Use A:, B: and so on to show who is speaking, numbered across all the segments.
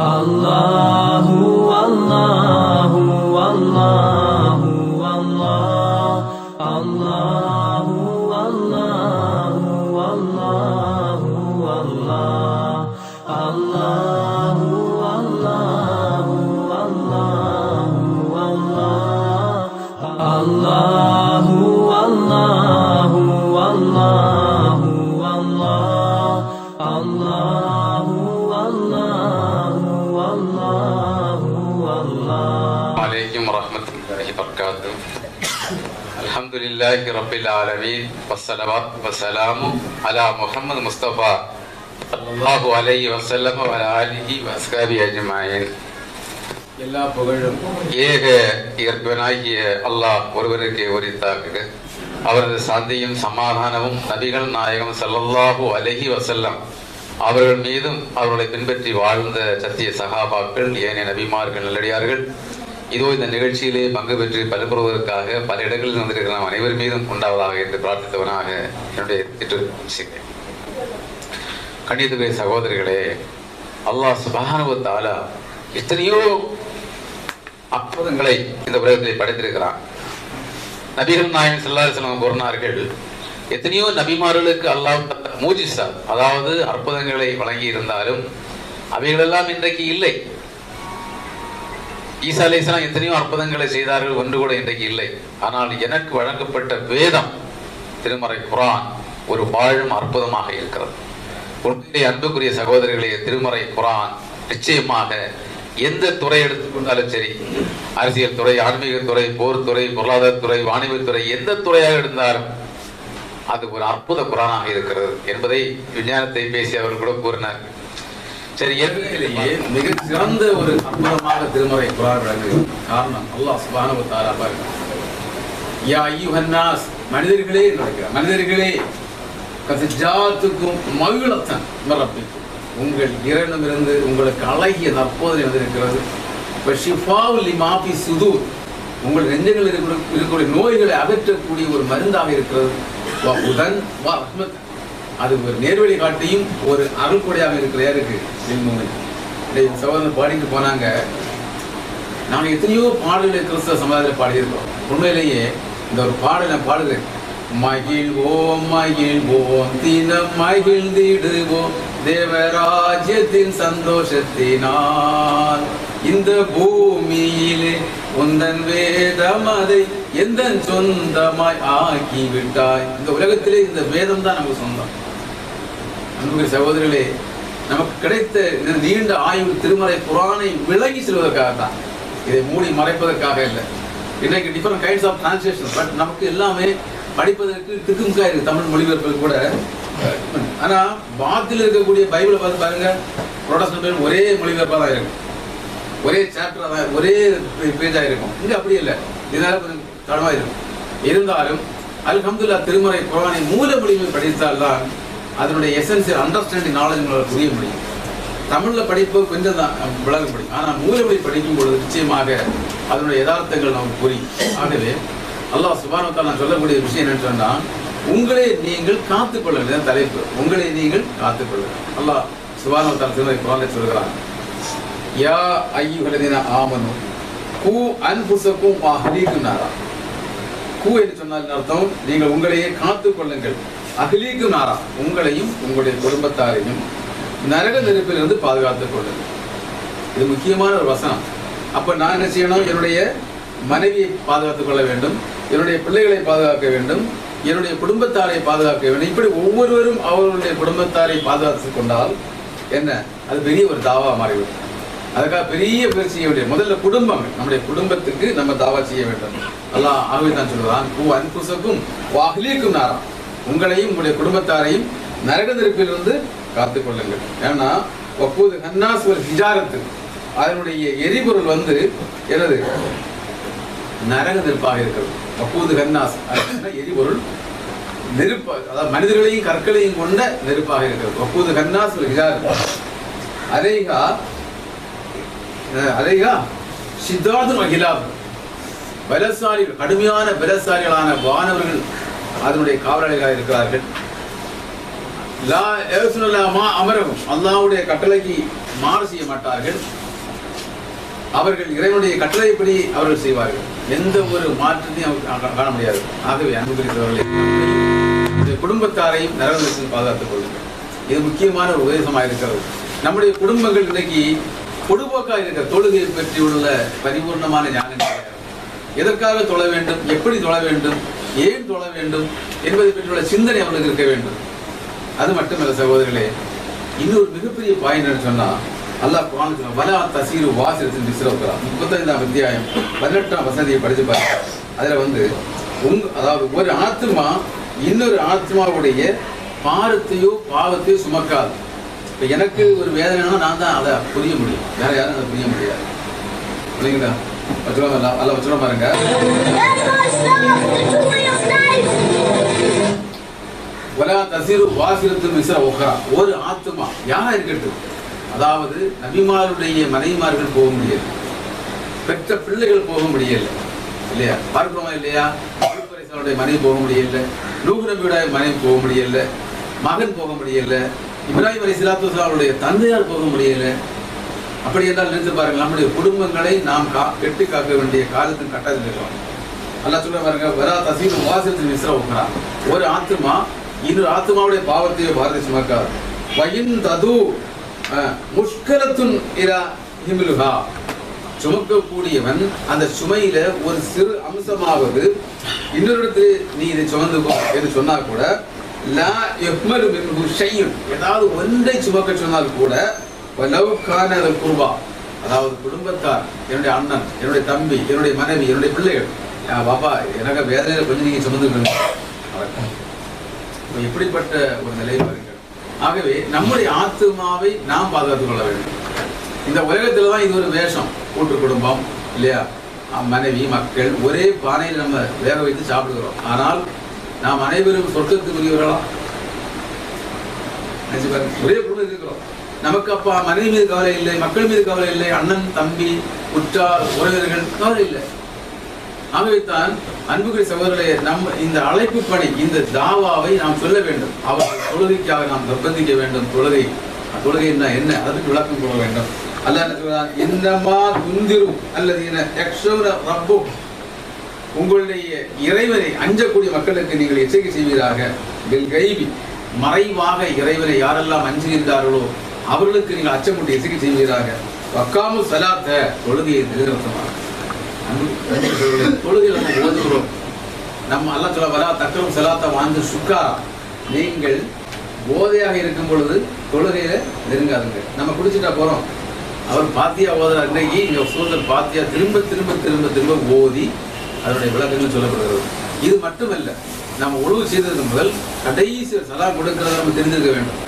A: Allahu Allahu Allahu Allah Allahu Allahu Allahu Allah Allahu Allahu Allahu Allah Allahu Allahu Allahu Allah Allahu
B: عليكم ورحمة الله وبركاته. الحمد لله رب العالمين والصلاة والسلام على محمد مصطفى صلى الله عليه وسلم وعلى آله وأصحابه أجمعين. எல்லா புகழும் ஏக இயற்கனாகிய அல்லாஹ் ஒருவருக்கு உரித்தாக்குக. அவரது சாந்தியும் சமாதானமும் நபிகள் நாயகம் ஸல்லல்லாஹு அலைஹி வஸல்லம் அவர்கள் மீதும் அவர்களை பின்பற்றி வாழ்ந்த சத்திய சகாபாக்கள் ஏனைய நபிமார்கள் நல்லடியார்கள் இதோ இந்த நிகழ்ச்சியிலே பங்கு பெற்று பலன்புறுவதற்காக பல இடங்களில் வந்திருக்கிற நாம் அனைவர் மீதும் உண்டாவதாக என்று பிரார்த்தித்தவனாக என்னுடைய திட்டு கண்ணியத்துக்குரிய சகோதரிகளே, அல்லாஹ் சுப்ஹானஹு வ தஆலா எத்தனையோ அற்புதங்களை இந்த உலகத்தில் படைத்திருக்கிறான். நபிகள் நாயகம் ஸல்லல்லாஹு அலைஹி வஸல்லம் கூறினார்கள், எத்தனையோ நபிமார்களுக்கு அல்லாஹ் மூஜிசா அதாவது அற்புதங்களை வழங்கி இருந்தாலும் அவைகளெல்லாம் இன்றைக்கு இல்லை. ஈசா அலைஹிஸ்ஸலாம் எத்தனையோ அற்புதங்களை செய்தார்கள், ஒன்று கூட இன்றைக்கு இல்லை. ஆனால் எனக்கு வழங்கப்பட்ட வேதம் திருமறை குர்ஆன் ஒரு வாழும் அற்புதமாக இருக்கிறது. உண்மையிலே அன்புக்குரிய சகோதரர்களே, திருமறை குர்ஆன் நிச்சயமாக எந்த துறை எடுத்துக்கொண்டாலும் சரி, அரசியல் துறை, ஆன்மீகத்துறை, போர் துறை, பொருளாதாரத்துறை, வாணிபத்துறை, எந்த துறையாக இருந்தாலும் அது ஒரு அற்புத குர்ஆனாக இருக்கிறது என்பதை விஞ்ஞானத்தை பேசி அவர்கள் கூட கூறினார். சரி, ஏற்கனவே மிக சிறந்த ஒரு அற்புதமாக திருமறை குர்ஆன் விளங்குகிறது. காரணம் அல்லாஹ் சுப்ஹானஹு வ தஆலா பாருங்க, யா அய்யுஹன்னாஸ், மனிதர்களே நடக்கிறார், மனிதர்களே கஸஜாத்துக்கும் மகிழத்தன் மரப்பிக்கும், உங்கள் இறைவனிடமிருந்து உங்களுக்கு அழகிய நற்போதனை வந்திருக்கிறது. வஷிஃபாஉ லிமா ஃபி சுதூர், உங்கள் நெஞ்சங்களில் இருக்கக்கூடிய நோய்களை அகற்றக்கூடிய ஒரு மருந்தாக இருக்கிறது. உடன் அது ஒரு நேர்வழி காட்டியும் ஒரு அருள்கொடையாக இருக்கிற யாருக்கு சகோதரர் பாடிட்டு போனாங்க. நாங்கள் எத்தனையோ பாடல்களை கிறிஸ்தவ சமுதாயத்தில் பாடியிருக்கிறோம். உண்மையிலேயே இந்த ஒரு பாடலை பாடுகிறேன், மகிழ்வோம் மகிழ்வோம் தினம் மகிழ்ந்திடுவோம் தேவராஜ்யத்தின் சந்தோஷத்தினால், இந்த பூமியிலே உந்தன் வேதம் அதை எந்த சொந்தமாய் ஆக்கிவிட்டாய். இந்த உலகத்திலே இந்த வேதம் தான் நமக்கு சொந்தம். அன்புக்குரிய சகோதரர்களே, நமக்கு கிடைத்த இந்த நீண்ட ஆய்வு திருமறை குர்ஆனை விலகி செல்வதற்காக தான், இதை மூடி மறைப்பதற்காக இல்லை. இன்றைக்கு different kinds of translation, but நமக்கு எல்லாமே படிப்பதற்கு திக்குமுக்கா இருக்கு, தமிழ் மொழிபெயர்ப்பு கூட. ஆனா பாத்தில் இருக்கக்கூடிய பைபிளை பார்த்து பாருங்க, புரோட்டஸ்டன்ட் ஒரே மொழிபெயர்ப்பாக தான் இருக்கும், ஒரே சாப்டர் தான், ஒரே பேஜாக இருக்கும். இங்கே அப்படி இல்லை, இதனால கொஞ்சம் தடமாக இருக்கும். இருந்தாலும் அல்ஹம்துலில்லாஹ் திருமறை குர்ஆனை மூல மொழியில் படித்தால்தான் அதனுடைய எசென்சியல் அண்டர்ஸ்டாண்டிங் நாலேஜ் புரிய முடியும். தமிழில் படிப்பு கொஞ்சம் தான் விளங்க முடியும், ஆனால் மூல மொழி படிக்கும் பொழுது நிச்சயமாக அதனுடைய யதார்த்தங்கள் நமக்கு புரியும். ஆகவே அல்லாஹ் சுப்ஹானஹு வ தஆலா சொல்லக்கூடிய விஷயம் என்னன்னு சொன்னால், உங்களை நீங்கள் காத்துக்கொள்ளுங்கள் தலைப்பு, உங்களை நீங்கள் காத்துக்கொள்ளுங்கள். அல்லாஹ் சுப்ஹானஹு வ தஆலா திருமறை குர்ஆனில் சொல்கிறான், யா அய்யுஹல்லதீன ஆமனு கூ அன்ஃபுஸக்கும் வ அஹ்லீக்கும் நாரா. கூ என்று சொன்னால் அர்த்தம், நீங்கள் உங்களையே காத்துக்கொள்ளுங்கள், அஹ்லீக்கும் நாரா, உங்களையும் உங்களுடைய குடும்பத்தாரையும் நரக நெருப்பிலிருந்து பாதுகாத்துக் கொள்ளுங்கள். இது முக்கியமான ஒரு வசனம். அப்ப நான் என்ன செய்யணும்? என்னுடைய மனைவியை பாதுகாத்துக் கொள்ள வேண்டும், என்னுடைய பிள்ளைகளை பாதுகாக்க வேண்டும், என்னுடைய குடும்பத்தாரை பாதுகாக்க வேண்டும். இப்படி ஒவ்வொருவரும் அவர்களுடைய குடும்பத்தாரை பாதுகாத்துக் கொண்டால் என்ன, அது பெரிய ஒரு தாவா மாறிவிடும். அதுக்காக பெரிய முயற்சி செய்ய வேண்டிய முதல்ல குடும்பங்கள், நம்முடைய குடும்பத்துக்கு நம்ம தாவா செய்ய வேண்டும். அல்லாஹ் ஆகவே தான் சொல்லுவான், கூ அன்ஃபுஸக்கும் வ அஹ்லீக்கும் நாரா, உங்களையும் உங்களுடைய குடும்பத்தாரையும் நரக நெருப்பிலிருந்து காத்துக்கொள்ளுங்கள். ஏன்னா வக்கூது ஹன்னாஸ் வல் ஹிஜாரத்து, அதனுடைய எரிபொருள் எனது நரக நெருப்பாக இருக்கிறது. வக்கூது ஹன்னாஸ் எரிபொருள் நெருப்பு, அதாவது மனிதர்களையும் கற்களையும் கொண்ட நெருப்பாக இருக்கிறது. வக்கூது ஹன்னாஸ் வல் ஹிஜாரத்து அலைஹா ஷித்தாதுன் வ கிலாப், பலசாலிகள், கடுமையான பலசாலிகளான வானவர்கள் அதனுடைய காவலாளிகளாக இருக்கிறார்கள். லா யஸ்னுல்லா மா அமரஹும், அல்லாஹ்வுடைய கட்டளைக்கு மாறு செய்ய மாட்டார்கள். அவர்கள் இறைவனுடைய கட்டளைப்படி அவர்கள் செய்வார்கள். எந்த ஒரு மாற்றத்தையும் காண முடியாது. ஆகவே அன்புக்குரியவர்களே, குடும்பத்தாரையும் நரகத்திலிருந்து பாதுகாத்துக் கொள்ளுங்கள். இது முக்கியமான ஒரு உபதேசமாக இருக்கிறது. நம்முடைய குடும்பங்கள் இன்னைக்கு பொதுபோக்காக இருக்கிற தொழுகை பற்றியுள்ள பரிபூர்ணமான ஞானம் கிடையாது. எதற்காக தொழ வேண்டும், எப்படி தொழ வேண்டும், ஏன் தொழ வேண்டும் என்பதை பற்றியுள்ள சிந்தனை அவர்களுக்கு இருக்க வேண்டும். அது மட்டுமல்ல சகோதரர்களே, இன்னொரு மிகப்பெரிய பாயிண்ட் சொன்னா, அல்லாஹ் குர்ஆன்ல வலா தஸீரு வாசிரத்தின் பிஸ்ரவுகா 35ஆம் அத்தியாயம் 18ஆம் வசனத்தை படிச்சு பாருங்க. அதுல அதாவது ஒரு ஆத்மா இன்னொரு ஆத்மாவுடைய பாரத்தையோ பாவத்தையோ சுமக்காது. இப்ப எனக்கு ஒரு வேதனைனா நான் தான் அதை புரிய முடியும், வேற யாரும் அதை புரிய முடியாது. இல்லைங்களா? அல்ல வச்சுருவோம் பாருங்க. வலா தஸீரு வாசிரத்தின் பிஸ்ரவுகா, ஒரு ஆத்மா யாரா இருக்கட்டும், அதாவது நபிமாருடைய மனைவிமார்கள் போக முடியல, பெற்ற பிள்ளைகள் போக முடியல, இல்லையா? பார்க்கிறோமா இல்லையா? மனைவி போக முடியல, நூஹ் நபியுடைய மனைவி போக முடியல, மகன் போக முடியல, இப்ராஹிம் அலைஹிஸ்ஸலாத்து வஸலாமுடைய தந்தையார் போக முடியல. அப்படி என்றால் நினைத்து பாருங்கள், நம்முடைய குடும்பங்களை நாம் கெட்டி காக்க வேண்டிய காலத்தின் கட்டாயத்தில் இருக்கிறோம். அல்லாஹ் சொல்ல பாருங்க, வரா தஸீரு வாசிரத்தின் பிஸ்ரவுகா, ஒரு ஆத்மா இன்னொரு ஆத்மாவுடைய பாவத்தையோ பாரத்தை சுமக்காது. வயின் தது முஷ்கலத்துன் இலா ஹிம்லுஹா, சுமக்கக்கூடியவன் அந்த சுமையில ஒரு சிறு அம்சமாவது இன்னொரு இடத்துல நீ இதை சுமந்துக்கோ என்று சொன்னா கூட, லா யஹ்மலு மின்ஹு ஷையுன், ஏதாவது ஒன்றை சுமக்க சொன்னால் கூட, வலவ் கான அல் குர்பா, அதாவது குடும்பத்தார், என்னுடைய அண்ணன், என்னுடைய தம்பி, என்னுடைய மனைவி, என்னுடைய பிள்ளைகள், பாப்பா எனக்கு வேதனையில கொஞ்சம் நீங்க சுமந்துக்கணும். எப்படிப்பட்ட ஒரு நிலை பாருங்கள். ஆகவே நம்முடைய ஆத்மாவை நாம் பாதுகாத்துக் கொள்ள வேண்டும். இந்த உலகத்துல தான் இது ஒரு வேஷம், கூட்டு குடும்பம் இல்லையா, மனைவி மக்கள் ஒரே பானையில் நம்ம வேக வைத்து சாப்பிடுகிறோம். ஆனால் நாம் அனைவரும் சொர்க்கத்துக்குரியவர்களா? ஒரே குடும்பம் இருக்கிறோம். நமக்கு அப்பா மனைவி மீது கவலை இல்லை, மக்கள் மீது கவலை இல்லை, அண்ணன் தம்பி உற்றார் உறவினர்கள் கவலை இல்லை. ஆகவே தான் அன்புக்குரிய சகோதரர்களே, நம்ம இந்த அழைப்பு பணி, இந்த தாவாவை நாம் சொல்ல வேண்டும். அவர்கள் தொழுகைக்காக நாம் நிர்பந்திக்க வேண்டும். தொழுகை என்ன அதற்கு விளக்கம் சொல்ல வேண்டும். அல்லாஹ் என்ன சொல்றான், இன்னமா துந்திரு அல்லதீன யக்ஷூன ரப்பு, உங்களுடைய இறைவனை அஞ்சக்கூடிய மக்களுக்கு நீங்கள் எச்சரிக்கை செய்வீராக. பில் கைபி, மறைவாக இறைவனை யாரெல்லாம் அஞ்சுகின்றார்களோ அவர்களுக்கு நீங்கள் அச்சமுட்டி எச்சரிக்கை செய்வீராக. வக்காமு சலாத்த, தொழுகையை நிறுத்தமாக. தொழுகையில் நம்ம ஓதுகிறோம். நம்ம அல்லாஹ் சொல்ல வரா தக்கரும் சலாத்த வாழ்ந்து சுக்காரா, நீங்கள் போதையாக இருக்கும் பொழுது தொழுகையில நெருங்காதுங்க. நம்ம குடிச்சுட்டா போறோம். அவர் பாத்தியா ஓதுறார். இன்னைக்கு இங்க சூழல் பாத்தியா திரும்ப திரும்ப திரும்ப திரும்ப ஓதி அதனுடைய விளக்கங்கள் சொல்லப்படுகிறது. இது மட்டுமல்ல, நம்ம ஒழுங்கு செய்ததுக்கு முதல் கடைசி சலா கொடுக்கிறத நம்ம தெரிஞ்சிருக்க வேண்டும்.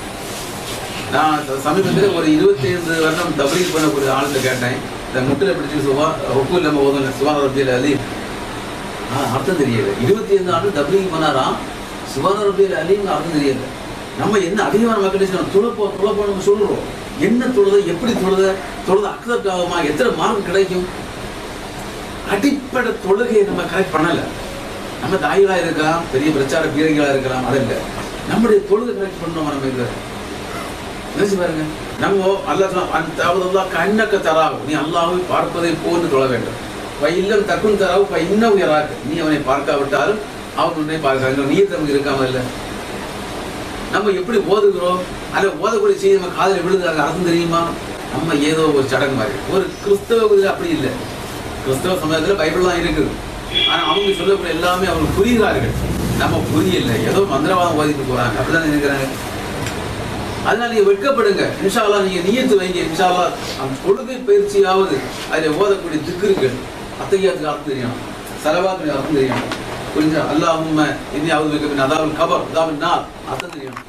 B: நான் சமீபத்தில் ஒரு 25 வருடம் தப்லீக் பண்ணக்கூடிய ஆளுங்க கேட்டேன், இந்த முட்டில பிடிச்சி ஒப்பு இல்லாம ஓதும் சுபான ரபியல் அலீம், அர்த்தம் தெரியல. 25 ஆண்டு தப்லீக் பண்ணாராம், சுபான ரபியல் அலீம் அர்த்தம் தெரியல. நம்ம என்ன அதிகமான மக்கள் துளப்போம் நம்ம சொல்றோம். என்ன தொழுத, எப்படி தொழுத அக்செப்ட் ஆகுமா, எத்தனை மார்க் கிடைக்கும்? அடிப்படை தொழுகையை நம்ம கரெக்ட் பண்ணல. நம்ம தாய்களா இருக்கலாம், பெரிய பிரச்சார பீரங்களா இருக்கலாம், அதல்ல. நம்முடைய தொழுகை கரெக்ட் பண்ணோம். நம்ம இதை நினைச்சு பாருங்க. நம்ம அல்லாஹ் கண்ணக்க தராவு, நீ அல்லாஹ்வை பார்ப்பதை போன்று தொழ வேண்டும். இல்லம் தக்குன் தராவு இன்னும் யாராக்கு, நீ அவனை பார்க்காவிட்டாலும் அவன் உன்னை பார்க்கிறாங்க. நீ நமக்கு இருக்காம இல்லை. நம்ம எப்படி ஓதுகிறோம், அல்ல ஓதக்கூடிய செய்தி நம்ம காதல விழுதுறாங்க, அர்த்தம் தெரியுமா? நம்ம ஏதோ ஒரு சடங்கு மாதிரி. ஒரு கிறிஸ்தவ அப்படி இல்லை. கிறிஸ்தவ சமயத்தில் பைபிள் தான் இருக்குது. ஆனால் அவங்க சொல்லக்கூடிய எல்லாமே அவங்க புரிகிறார்கள், நம்ம புரியல. ஏதோ மந்திரவாதம் ஓதிட்டு போறாங்க, அப்படிதான் நினைக்கிறாங்க. அதனால நீங்க வெட்கப்படுங்க. இன்ஷா அல்லாஹ் நீங்க நியத்து வைங்க. இன்ஷா அல்லாஹ் அந்த தொழுகை பயிற்சியாவது அதில் ஓதக்கூடிய திக்ருக்கள், அத்தகையாத்துக்கு அர்த்தம் தெரியணும், சலவாத்துக்கு அர்த்தம் தெரியணும். புரிஞ்சா? அல்லாஹும்ம இன்னி அவுது பிக்க மின் அதாபில் கபர் அதாபின் நார் அர்த்தம் தெரியணும்.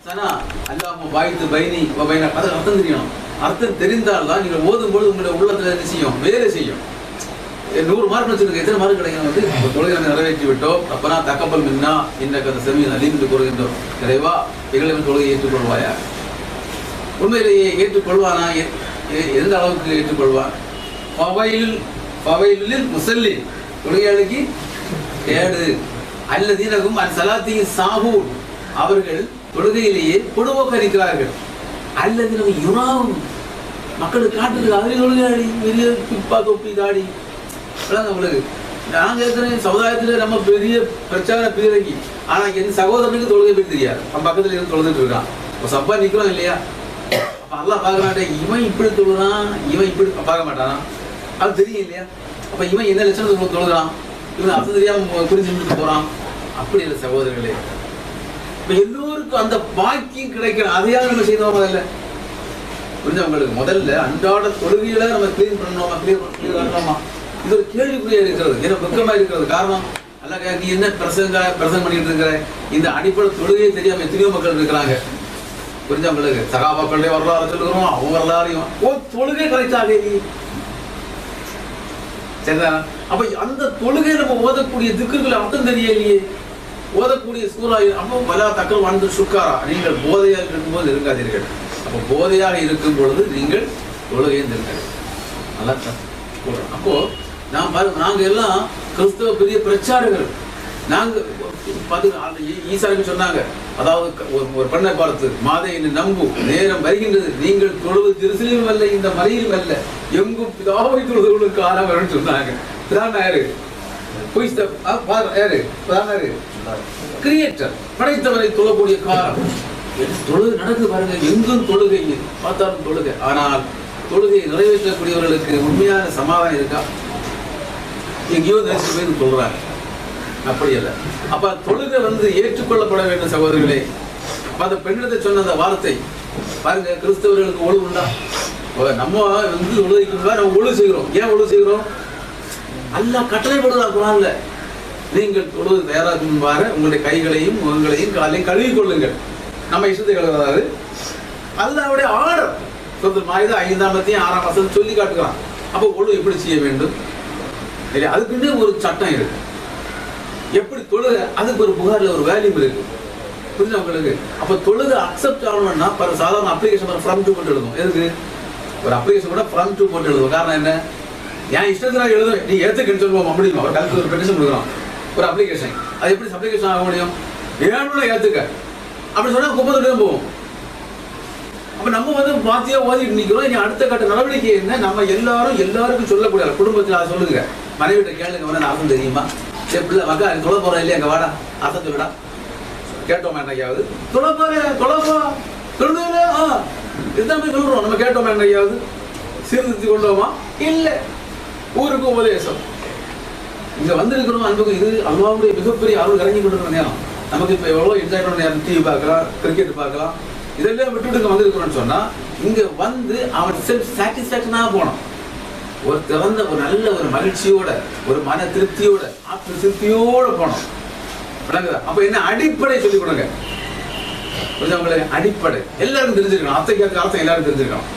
B: சனா அல்லாஹும்ம பாய்து பைனி வ பைனக், அது அர்த்தம் தெரியணும். அர்த்தம் தெரிந்தால் தான் நீங்கள் ஓதும்போது உங்களுடைய உள்ளத்துல என்ன செய்யும், வேலை செய்யும். 100 மார்க் வச்சிருக்க, எத்தனை மார்க் கிடைக்கும்? தொழுகை நிறைவேற்றி விட்டோம். அப்பனா தக்கப்பல் மின்னா இன்னக்கு அந்த செவியில் அழிந்து கூறுகின்றோம். நிறைவா எங்களை தொழுகை ஏற்றுக்கொள்வாயா? உண்மையிலேயே ஏற்றுக்கொள்வானா? எந்த அளவுக்கு ஏற்றுக்கொள்வான்? முசல்லி, தொழுகையாளிக்கு கேடு. அல்லதீனகும் அன் சலாத்தின் சாஹூன், அவர்கள் தொழுகையிலேயே பொடுவோக்க இருக்கிறார்கள். அல்லதீனகும் யுராவும், மக்களுக்கு காட்டுறது அதில் தொழுகையாடி பெரிய துப்பா தொப்பி தாடி உங்களுக்கு. நான் கேட்கிறேன், சமுதாயத்துல நம்ம பெரிய பிரச்சார பீரங்கி, ஆனா என் சகோதரனுக்கு தொழுகை பற்றி தெரியாது. நம்ம பக்கத்துல இருந்து தொழுதுட்டு இருக்கான், சப்பா நிக்கிறோம் இல்லையா? அப்ப அல்லாஹ் பார்க்கறான், இவன் இப்படி தொழுறான், இவன் இப்படி பார்க்க மாட்டானா, அது தெரியும் இல்லையா? அப்ப இவன் என்ன லட்சணம் தொழுகிறான், இவன் அர்த்தம் தெரியாம புரிஞ்சுட்டு போறான். அப்படி இல்லை சகோதரர்களே, இப்ப எல்லோருக்கும் அந்த பாக்கியம் கிடைக்கணும். அதையாவது நம்ம செய்தோம் முதல்ல. புரிஞ்சவங்களுக்கு முதல்ல அன்றாட தொழுகையில நம்ம கிளீன் பண்ணணுமா, கிளீன் பண்ணணுமா, இது ஒரு கேள்விக்குறியா இருக்கிறது, ஏன்னா வெக்கமா இருக்கிறது. காரணம் அல்ல, நீ என்ன பிரசங்கம் பண்ணிட்டு இருக்கிற, இந்த அடிப்படை தொழுகையை தெரியாம எத்தனையோ மக்கள் இருக்கிறாங்க. புரிஞ்சவங்களுக்கு சகாபாக்களுடைய வரலாறு சொல்லுகிறோம், அவங்க வரலாறையும் தொழுகை கரெக்டாக சரிதான். அப்ப அந்த தொழுகை நம்ம ஓதக்கூடிய திக்குகள் அர்த்தம் தெரியலையே, ஓதக்கூடிய சூறா அப்போ பல தக்கல் வாழ்ந்து சுக்காரா, நீங்கள் போதையாக இருக்கும்போது இருக்காதீர்கள். அப்போ போதையாக இருக்கும் பொழுது நீங்கள் தொழுகையை இருங்கள். நல்லா சொல்றோம். அப்போ நான் பாருங்க, நாங்க எல்லாம் கிறிஸ்தவ பெரிய பிரச்சாரகர்கள். நாங்க ஈசாவுக்கு சொன்னாங்க, அதாவது ஒரு பெண்ணை பார்த்து, மாதை என்னை நம்பு, நேரம் வருகின்றது, நீங்கள் தொழுவது திருசிலும் அல்ல, இந்த மலையிலும் அல்ல, எங்கும் பிதாவை தொழுதுகளுக்கு ஆனவர்கள் சொன்னாங்க. யாரு? கிரியேட்டர், படைத்தவரை தொழக்கூடிய காலம். தொழுகை நடக்குது பாருங்க, எங்கும் தொழுகை, பார்த்தாலும் தொழுகை. ஆனால் தொழுகையை நிறைவேற்றக்கூடியவர்களுக்கு உண்மையான சமாதானம் இருக்கா? எங்கேயோ நேற்று போய் சொல்றாங்க, அப்படி அல்ல. அப்ப தொழுகை ஏற்றுக்கொள்ளப்பட வேண்டும் சகோதரர்களே. அப்ப அந்த பெண்ணிடத்தை சொன்ன அந்த வார்த்தை பாருங்க, கிறிஸ்தவர்களுக்கு ஒழு உண்டா? நம்ம தொழுகைக்கு நம்ம ஒழு செய்கிறோம். ஏன் ஒழு செய்கிறோம்? அல்லாஹ் கட்டளைப்படுதா குர்ஆன்ல, நீங்கள் தொழுவது தயாராக முன்பாக உங்களுடைய கைகளையும் முகங்களையும் காலையும் கழுவி கொள்ளுங்கள். நம்ம இஷ்டத்தை கழுவுறாரு, அல்லாஹ்வுடைய ஆர்டர். சூரத்துல் மாயிதா 5ஆம் அத்தியாயம் 6ஆம் வசனம் சொல்லி காட்டுகிறான். அப்போ ஒழு எப்படி செய்ய வேண்டும், அதுக்குன்னு ஒரு சட்டம் இருக்கு. எப்படி தொழுக, அதுக்கு ஒரு புகார்ல ஒரு வேல்யூ இருக்கு. புரிஞ்சு உங்களுக்கு? அப்ப தொழுக அக்செப்ட் ஆகணும்னா சாதாரண அப்ளிகேஷன் ஃப்ரம் டு போட்டு எழுதும். எதுக்கு? ஒரு அப்ளிகேஷன் கூட ஃப்ரம் டு போட்டு எழுதும். காரணம் என்ன? என் இஷ்டத்துல எழுதும், நீ ஏத்துக்கன்னு சொல்லுவோம் முடியுமா? ஒரு கலந்து ஒரு பெட்டிஷன் கொடுக்குறோம், ஒரு அப்ளிகேஷன். அது எப்படி அப்ளிகேஷன் ஆக முடியும்? வேணும்னா ஏத்துக்க அப்படி சொன்னா 30 போகும். அப்ப நம்ம பாத்தியா ஓதிட்டு நிக்கிறோம். இனி அடுத்த கட்ட நடவடிக்கை என்ன? நம்ம எல்லாருக்கும் சொல்லக்கூடிய குடும்பத்தில் அதை சொல்லுங்க, மனைவிட்ட கேளுங்க, அர்த்தம் தெரியுமா? பிள்ளை மக்கா தொலை போறோம் இல்லையா, அங்க வாடா அர்த்தம் சொல்லுடா, கேட்டோமா என்னையாவது? தொலைப்போ சொல்லுங்க, இதுதான் போய் சொல்றோம். நம்ம கேட்டோமா என்னையாவது? சீர்திருத்தி கொண்டோமா? இல்லை. ஊருக்கு உபதேசம். இங்க வந்திருக்கிறோம் அன்புக்கு, இது அல்லாஹ்வுடைய மிகப்பெரிய அருள் இறங்கி கொண்டிருக்கிற நேரம். நமக்கு இப்ப எவ்வளவு என்ஜாய் பண்ண நேரம், டிவி பார்க்கலாம், கிரிக்கெட் பார்க்கலாம், இதெல்லாம் விட்டுட்டு இங்க வந்திருக்கிறோம்னு சொன்னா, இங்க அவன் செல்ஃப் சாட்டிஸ்பாக்சனா போனோம். ஒரு திறந்த ஒரு நல்ல ஒரு மகிழ்ச்சியோட, ஒரு மன திருப்தியோட, ஆத்ம திருப்தியோட போனோம். விளங்குதா? அப்ப என்ன அடிப்படை சொல்லிக் கொடுங்க. புரிஞ்சவங்களுக்கு அடிப்படை எல்லாருக்கும் தெரிஞ்சிருக்கணும். அத்தைக்கு அர்த்தம் எல்லாரும் தெரிஞ்சிருக்கணும்.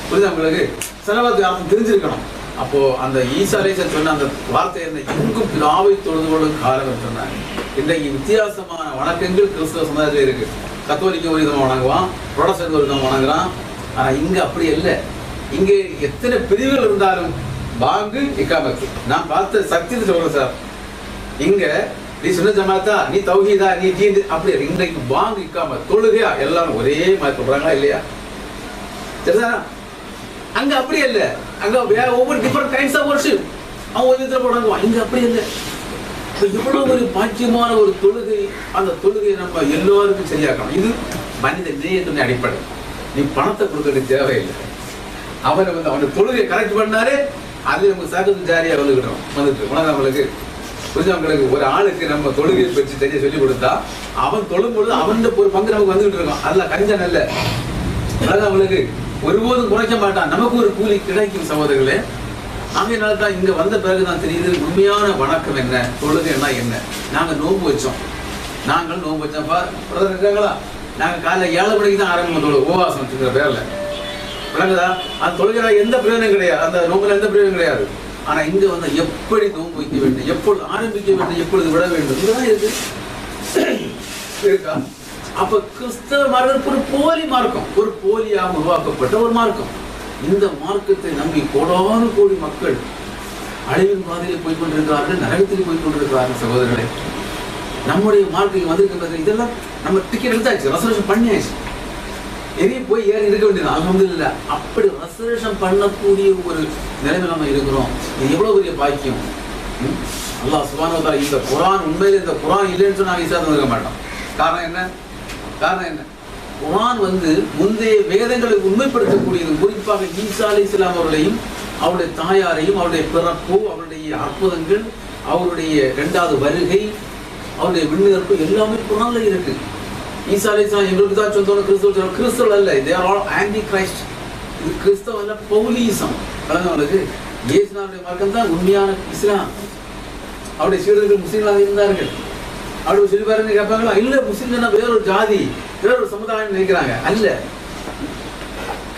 B: புரிஞ்சவங்களுக்கு செலவாத்துக்கு அர்த்தம் தெரிஞ்சிருக்கணும். அப்போ அந்த ஈசா அலைஹிஸ்ஸலாம் சொன்ன அந்த வார்த்தை என்ன? எங்கும் பிதாவை தொழுது கொள்ளும் காலம் சொன்னாங்க. இன்றைக்கு வித்தியாசமான வணக்கங்கள் கிறிஸ்தவ சமுதாயத்தில் இருக்கு. கத்தோலிக்க ஒரு விதமாக வணங்குவான், புரோட்டஸ்டன்ட் ஒரு விதமாக வணங்குறான். ஆனா இங்க அப்படி இல்லை. இங்கே எத்தனை பிரிவுகள் இருந்தாலும் பாங்கு இக்காமத்து. நான் பார்த்த சக்தி சொல்றேன் சார். இங்க நீ சுன்ன ஜமாத்தா, நீ தௌஹீதா, நீ ஜீந்து, அப்படி இன்றைக்கு பாங்கு இக்காமத் தொழுகையா எல்லாரும் ஒரே மாதிரி சொல்றாங்களா இல்லையா? சரிதானா? அங்க அப்படி இல்ல. அங்க ஒவ்வொரு டிஃபரெண்ட் கைண்ட்ஸ் ஆஃப் வர்ஷிப் அவன் ஒரு விதத்துல போடுவாங்க. இங்க அப்படி இல்லை. இவ்வளவு ஒரு பாக்கியமான ஒரு தொழுகை, அந்த தொழுகையை நம்ம எல்லோருக்கும் சரியாக்கணும். இது மனித நேயத்தின் அடிப்படை. நீ பணத்தை கொடுக்க தேவையில்லை. அவனை தொழுகை கரெக்ட் பண்ணாரு, அது நமக்கு சாக்கத்து ஜாரியா வந்துட்டு உணர்ந்தவங்களுக்கு. புரிஞ்சவங்களுக்கு ஒரு ஆளுக்கு நம்ம தொழுகை பற்றி தெரிய சொல்லி கொடுத்தா, அவன் தொழும் பொழுது அவன் ஒரு பங்கு நமக்கு வந்துகிட்டு இருக்கான். அல்ல கரிஞ்சா நல்ல அவங்களுக்கு ஒருபோதும் குறைக்க மாட்டான். நமக்கு ஒரு கூலி கிடைக்கும் சகோதரர்களே. ஆகையினால தான் இங்க வந்த பிறகுதான் தெரியுது உண்மையான வணக்கம் என்ன, தொழுகைன்னா என்ன. நாங்க நோன்பு வச்சோம், நாங்கள் நோன்பு வச்சோம்ப்பா இருக்காங்களா? நாங்க காலைல 7 மணிக்கு தான் ஆரம்பம் தொழுவோம், உபவாசம் வச்சுக்கிற பேர்ல. விளங்குதா? அந்த தொழுகையில எந்த பிரயோஜனம் கிடையாது, அந்த நோம்புல எந்த பிரயோஜனம் கிடையாது. ஆனா இங்க எப்படி நோன்பு வைக்க வேண்டும், எப்பொழுது ஆரம்பிக்க வேண்டும், எப்பொழுது விட வேண்டும், இதுதான் இருக்கு இருக்கா? அப்ப கிறிஸ்தவ மார்க்கம் ஒரு போலி மார்க்கம், ஒரு போலியாக உருவாக்கப்பட்ட ஒரு மார்க்கம். இந்த மார்க்கத்தை நம்பி கோடானு கோடி மக்கள் அழிவின் பாதையில் போய்கொண்டிருக்கிறார்கள், நரகத்தில் போய்கொண்டிருக்கிறார்கள். சகோதரர்களே, நம்முடைய மார்க்கம் வந்திருக்கின்றது. இதெல்லாம் நம்ம டிக்கெட் எடுத்தாச்சு, ரெசர்வேஷன் பண்ணியாச்சு. இனி போய் ஏறி இருக்க வேண்டியது அல்ஹம்துலில்லாஹ். அப்படி ரெசர்வேஷன் பண்ணக்கூடிய ஒரு நிலைமை நம்ம இருக்கிறோம். இது எவ்வளவு பெரிய பாக்கியம். அல்லாஹ் சுப்ஹானஹு வ தஆலா இந்த குர்ஆன் உண்மையிலே இந்த குர்ஆன் இல்லைன்னு சொன்னா ஈஸா இருக்க மாட்டோம். காரணம் என்ன? குர்ஆன் முந்தைய வேதங்களை உண்மைப்படுத்தக்கூடியது. குறிப்பாக ஈசா அலைஹிஸ்ஸலாம் அவர்களையும் அவருடைய தாயாரையும் அவருடைய பிறப்பு, அவருடைய அற்புதங்கள், அவருடைய 2வது வருகை, அவருடைய விண்ணிறப்பு எல்லாமே குர்ஆன்ல இருக்கு. ஈசா அலைஹிஸ்ஸலாம் எங்களுக்கு தான் சொந்தமான கிறிஸ்தவர்கள் அல்ல. They are all anti Christ. இது கிறிஸ்தவ அல்ல, பௌலிசம். அவங்களுக்கு இயேசுவினுடைய மார்க்கம் தான் உண்மையான இஸ்லாம். அவருடைய சீடர்கள் முஸ்லீம்களாக இருந்தார்கள். அவருடைய சொல்லி பாருங்க கேட்பாங்களா? இல்ல முஸ்லீம்னா வேறொரு ஜாதி, வேறொரு சமுதாயம் நினைக்கிறாங்க. அல்ல,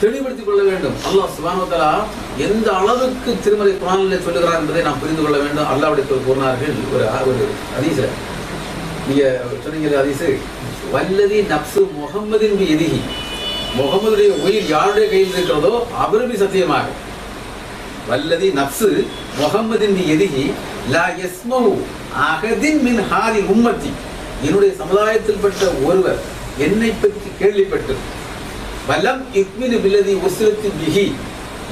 B: தெளிவுபடுத்திக் கொள்ள வேண்டும். அல்லாஹ் சுப்ஹானஹு வ தஆலா எந்த அளவுக்கு திருமறை குர்ஆனில் சொல்லுகிறார் என்பதை நாம் புரிந்து கொள்ள வேண்டும். அல்லாஹ்வுடைய கூறினார்கள் ஒரு ஹதீஸ். நீங்க சொன்னீங்க ஹதீஸ், வல்லதி நப்சு முஹம்மதின் பியதிஹி, முகமதுடைய உயிர் யாருடைய கையில் இருக்கிறதோ அவருக்கு சத்தியமாக, வல்லதி நப்சு முஹம்மதின் பியதிஹி லா யஸ்மஉ அஹதின் மின் ஹாதி உம்மத்தி, என்னுடைய சமுதாயத்தில் பட்ட ஒருவர் என்னை பற்றி கேள்விப்பட்டு வலம் இக்மினு பில்லதி உஸ்லத்தி பிஹி,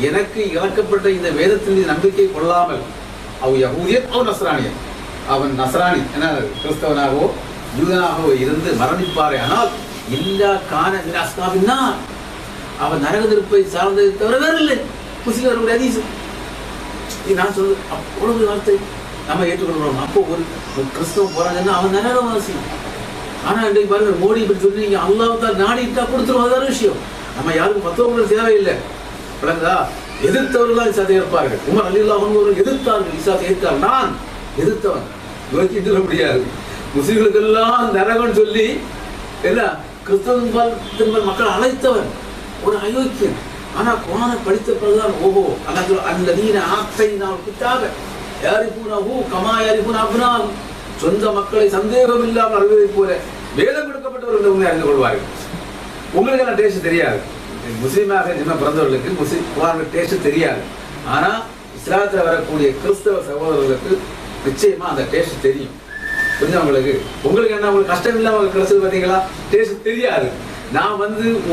B: எனக்கு இறக்கப்பட்ட இந்த வேதத்தின் மீது நம்பிக்கை கொள்ளாமல், அவ் யஹூதியன் அவ் நஸ்ரானியன், அவன் நஸ்ரானி என்ன கிறிஸ்தவனாகவோ யூதனாகவோ இருந்து மரணிப்பாரே ஆனால் இல்லா கான மின் அஸ்ஹாபின்னா, அவன் நரக நெருப்பை சார்ந்ததை தவிர வேறு இல்லை. முஸ்லிம்களுடைய ஹதீஸ். நான் சொல்றது அவ்வளவு வார்த்தை நம்ம ஏற்றுக்கொள்கிறோம். அப்போ ஒரு கிறிஸ்தவன் போறாங்கன்னா அவன் நரகவாசி. ஆனா இன்றைக்கு பாருங்க, மோடி இப்படி சொல்லி அல்லாஹ் தான் நாடிட்டா கொடுத்துருவோம். அதான விஷயம். நம்ம யாருக்கும் மற்றவங்களுக்கு தேவையில்லை. விளங்குதா? எதிர்த்தவர்கள் இசாத்தை ஏற்பார்கள். உமர் ரலியல்லாஹு அன்ஹு அவர்கள் எதிர்த்தார்கள், இசாத்தை ஏற்றார். நான் எதிர்த்தவன் யோசிக்க முடியாது. முஸ்லிம்களுக்கெல்லாம் நரகம்னு சொல்லி என்ன கிறிஸ்தவன் மக்கள் அழைத்தவன் ஒரு அயோக்கியன். ஆனா குர்ஆனை படித்த பிறகுதான் ஓஹோ அல்லதீன ஆத்தைனாஹு கிதாப யாரிஃபூனஹு கமா யாரிஃபூன அப்னாஹும், சொந்த மக்களை சந்தேகம் இல்லாமல் அறிவதைப் போல வேதம் கொடுக்கப்பட்டவர்கள் அறிந்து கொள்வார்கள். உங்களுக்கு எல்லாம் டேஸ்ட் தெரியாது. முஸ்லீமாக ஜின்ன பிறந்தவர்களுக்கு குர்ஆன் டேஸ்ட் தெரியாது. ஆனா இஸ்லாத்தில் வரக்கூடிய கிறிஸ்தவ சகோதரர்களுக்கு நிச்சயமா அந்த டேஸ்ட் தெரியும். புரிஞ்சவங்களுக்கு உங்களுக்கு என்ன, உங்களுக்கு கஷ்டம் இல்லாம கிடைச்சது பார்த்தீங்களா? டேஸ்ட் தெரியாது. நான்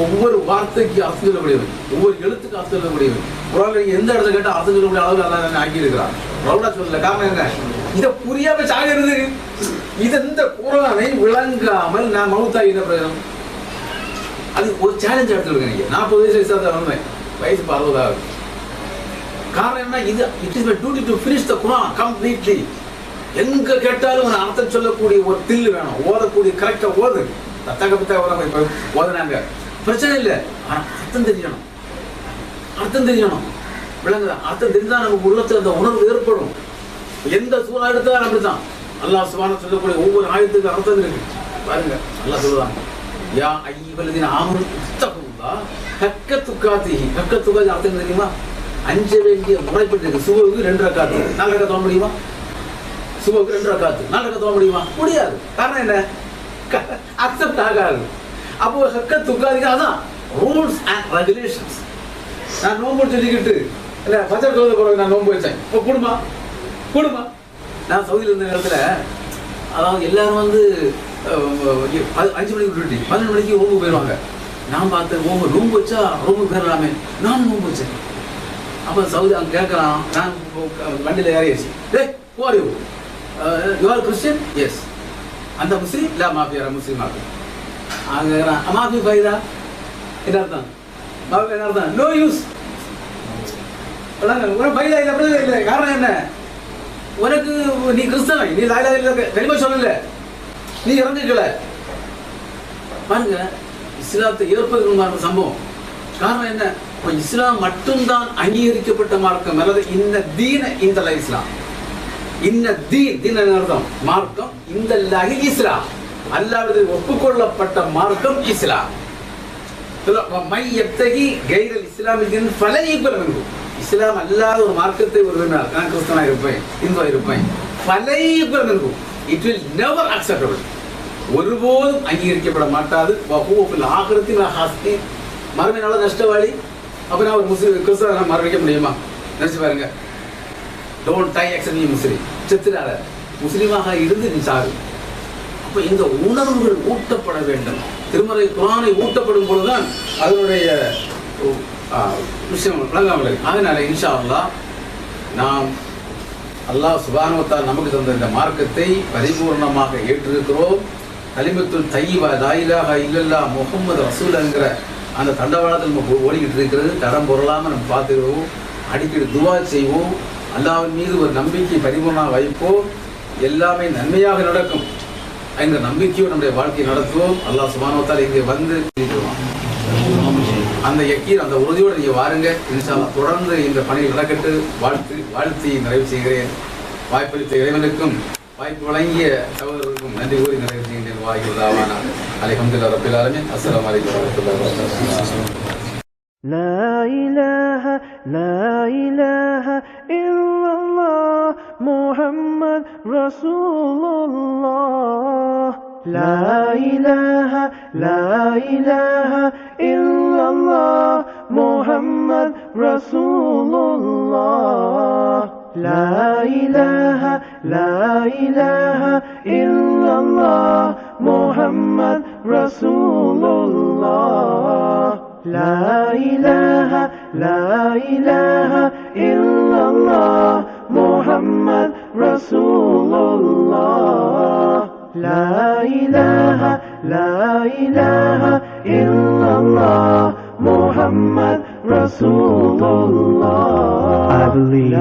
B: ஒவ்வொரு வார்த்தைக்கு அர்த்தம் சொல்ல முடியும், ஒவ்வொரு எழுத்துக்கு அர்த்தம் சொல்ல முடியும். குர்ஆன்ல எந்த இடத்துல கேட்டால் அர்த்தம் சொல்ல முடிய அளவில் அல்லாஹ் என்ன ஆக்கி இருக்கிறான். ரவுடா சொல்லல. காரணம் என்ன? இதை புரியாம சாகிறது. இந்த குர்ஆனை விளங்காமல் நான் மௌத்தாகி என்ன பிரயோஜனம்? அது ஒரு சேலஞ்ச் எடுத்துருக்கேன். நீங்க 40 வயசு இஸ்லாத்தை வந்தேன், வயசு 60 ஆகுது. காரணம் என்ன? இது it is my duty to finish the Quran completely. எங்க கேட்டாலும் ஒரு அர்த்தம் சொல்லக்கூடிய ஒரு தில்லு வேணும். ஓதக்கூடிய கரெக்டா ஓது. தத்தக புத்தகம் இப்ப ஓதுனாங்க பிரச்சனை இல்லை. ஆனா அர்த்தம் தெரியணும். விளங்குதா? அர்த்தம் தெரிஞ்சா நமக்கு உள்ளத்துல அந்த உணர்வு ஏற்படும். எந்த சூறா எடுத்தாலும் அப்படித்தான். அல்லாஹ் சுப்ஹானஹு சொல்லக்கூடிய ஒவ்வொரு ஆயத்துக்கு அர்த்தம் இருக்கு. பாருங்க, அல்லாஹ் சொல்றான், யா அய்யுஹல்லதீன ஆமனு தக்குல்லாஹ் ஹக்க துகாத்திஹி. ஹக்க துகாத்தி அர்த்தம் தெரியுமா? அஞ்ச வேண்டிய முறைப்பட்டிருக்கு. சுபஹுக்கு 2 ரக்காத்து, 4 ரக்காத்து தொழ முடியுமா? சுபஹுக்கு 2 ரக்காத்து, 4 ரக்காத்து தொழ முடியுமா? முடியாது. காரணம் என்ன? அக்செப்ட் ஆகாது. அப்போ ஹக்க துகாதிக்கு அதான் ரூல்ஸ் அண்ட் ரெகுலேஷன்ஸ். நான் நோன்பு சொல்லிக்கிட்டு இல்லை பச்சை தொழுத கூட நான் நோன்பு வச்சேன். இப்போ கூடுமா? நான் சவுதியில் இருந்த நேரத்தில், அதாவது எல்லாரும் 5 மணிக்கு விட்டுட்டு 12 மணிக்கு ரூமுக்கு போயிடுவாங்க. நான் பார்த்தேன், ரூம் வச்சா ரூமுக்கு போயிடலாமே. நான் நோன்பு வச்சேன். அப்போ சவுதி அங்கே கேட்குறான். நான் வண்டியில் ஏறியாச்சு. You are Christian? எஸ். அந்த முஸ்லீம் இல்லை, மாஃபியா முஸ்லீம் மாஃபி. அங்கே மாஃபி பைதா என்ன அர்த்தம்? மாஃபி என்ன அர்த்தம்? No use. பைதா இல்லை, அப்படி இல்லை. காரணம் என்ன? உனக்கு நீ கிறிஸ்தவன், நீ லாயிலா இல்லை கலிமா சொல்லல, நீ இறந்துக்கல. பாருங்க, இஸ்லாத்தை ஏற்பதற்கு சம்பவம். காரணம் என்ன? இப்போ இஸ்லாம் மட்டும்தான் அங்கீகரிக்கப்பட்ட மார்க்கம். அல்லது இந்த தீன இந்த இஸ்லாம், இந்த தீன் அர்த்தம் மார்க்கம். இந்த லஹில் இஸ்லாம், அல்லாஹ்வுடைய ஒப்புக்கொள்ளப்பட்ட மார்க்கம் இஸ்லாம். My யப்தகி chiral இஸ்லாமின் ஃபலன் யக்பல். இஸ்லாம் அல்லாத ஒரு மார்க்கத்தை ஒரு வேண்டாம். நான் கிறிஸ்தவனா இருப்பேன், இந்துவா இருப்பேன், ஃபலன் யக்பல். It will never acceptable. ஒருபோதும் அங்கீகரிக்கப்பட மாட்டாது. வஹூஃபில் ஆகிரத்தில் ஹஸ்தி, மறுமை நாள நஷ்டவாளி. அப்போ நான் ஒரு முஸ்லீம் கிறிஸ்தவனை மரணிக்க முடியுமா? நினைச்சு பாருங்க. டோன்ட் டை எக்ஸப்ட் நீ முஸ்லீம். செத்துடாத. முஸ்லீமாக இருந்து நீ சாகு. அப்ப இந்த உணர்வுகள் ஊட்டப்பட வேண்டும். திருமறை குர்ஆனை ஊட்டப்படும் பொழுதுதான் அதனுடைய விஷயம் விளங்காமல். அதனால இன்ஷா அல்லாஹ் நாம் அல்லாஹ் சுப்ஹானஹு வ தஆலா நமக்கு தந்த இந்த மார்க்கத்தை பரிபூர்ணமாக ஏற்றிருக்கிறோம். கலிமத்துல் தய்யிபா லா இலாஹா இல்லல்லாஹ் முஹம்மது ரசூலுங்கிற அந்த தண்டவாளத்தில் நம்ம ஓடிக்கிட்டு இருக்கிறது. தடம் பொருளாமல் நம்ம பார்த்துக்கிறோம். அடிக்கடி துவா செய்வோம். அல்லாஹ்வின் மீது ஒரு நம்பிக்கை பரிபூர்ணமாக வைப்போம். எல்லாமே நன்மையாக நடக்கும் என்ற நம்பிக்கையோடு நம்முடைய வாழ்க்கையை நடத்துவோம். அல்லாஹ் சுப்ஹானஹு வ தஆலா இங்கே வந்து அந்த யக்கீன் அந்த உறுதியோடு நீங்கள் வாருங்க. இன்ஷா அல்லாஹ் தொடர்ந்து இந்த பணியில் நடக்கட்டு வாழ்த்தி நிறைவு செய்கிறேன். வாய்ப்பளித்த இறைவனுக்கும் வாய்ப்பு வழங்கிய சகோதரருக்கும் நன்றி கூறி நிறைவு செய்கின்றேன். வாய்ப்புதாவான அல்ஹம்துலில்லாஹி ரப்பில் ஆலமீன். அஸ்ஸலாமு அலைக்கும் வரஹ்மத்துல்லாஹி வபரகாத்துஹு.
C: لا إله لا إله إلا الله محمد رسول الله. لا إله لا إله إلا الله محمد رسول الله. لا إله لا إله إلا الله محمد رسول الله. لا إله لا إله إلا الله محمد رسول الله. لا إله لا إله إلا الله محمد رسول الله. I believe